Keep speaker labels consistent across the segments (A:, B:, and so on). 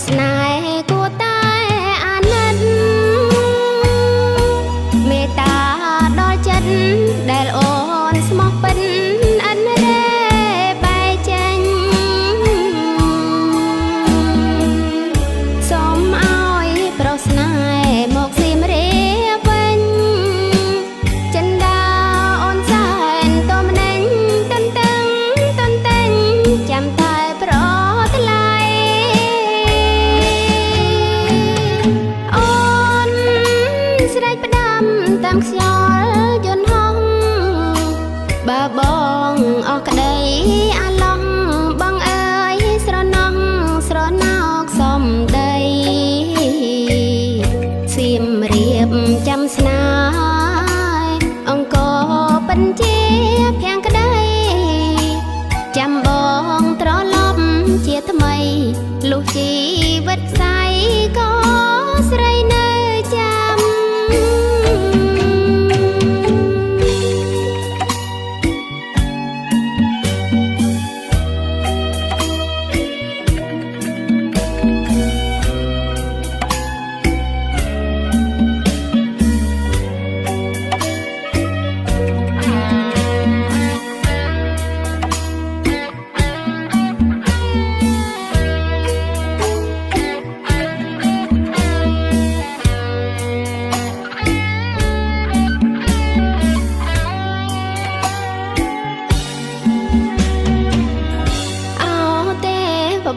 A: ស្នេហ៍គួរតែអាណិតមេត្តាដល់ចិត្តដែលអូនស្មោះពិតអិនរេបែកចេញសូមឲ្យប្រុសស្នេហ៍មកសៀមរាបវិញចិនដាអូនសែនតមណេញតន្ទឹងតន្តែងចាំតែប្រថ្លៃស្រែកផ្ដាំតាមខ្យល់យន្តហោះបើបងអស់ក្តីអាឡោះបងអើយស្រណោះស្រណោកសំដីសៀមរាបចាំស្នេហ៍អង្គពិនជាភាំងក្តីចាំបងត្រឡប់ជាថ្មីលុះជីវិតស្័យក៏ស្រីនៅចាំ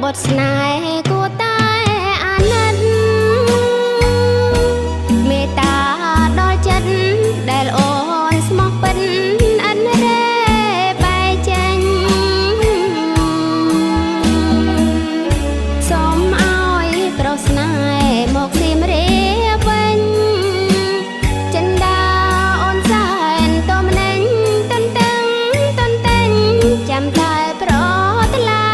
A: បុត្រស្នេហ៍គួរតែអាណិតមេត្តាដល់ចិត្តដែលអូនស្មោះពិតអិនរេបែកចេញសូមឲ្យប្រុសស្នេហ៍មកសៀមរាបវិញចិនដាអូនសែនតមណេញតន្ទឹងតន្តែងចាំតែប្រថ្លៃ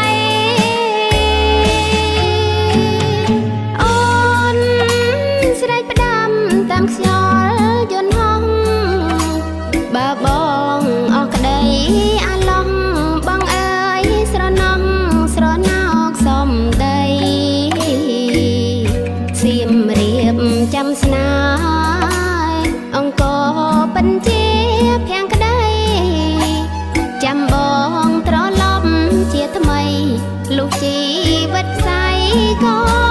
A: តាមខ្យល់យន្តហោះបើបងអស់ក្តីអាឡោះបងអើយស្រណោះស្រណោកសំដីសៀមរាបចាំស្នេហ៍អង្គពិនជាភាំងក្តីចាំបងត្រឡប់ជាថ្មីលុះជីវិតស្័យក៏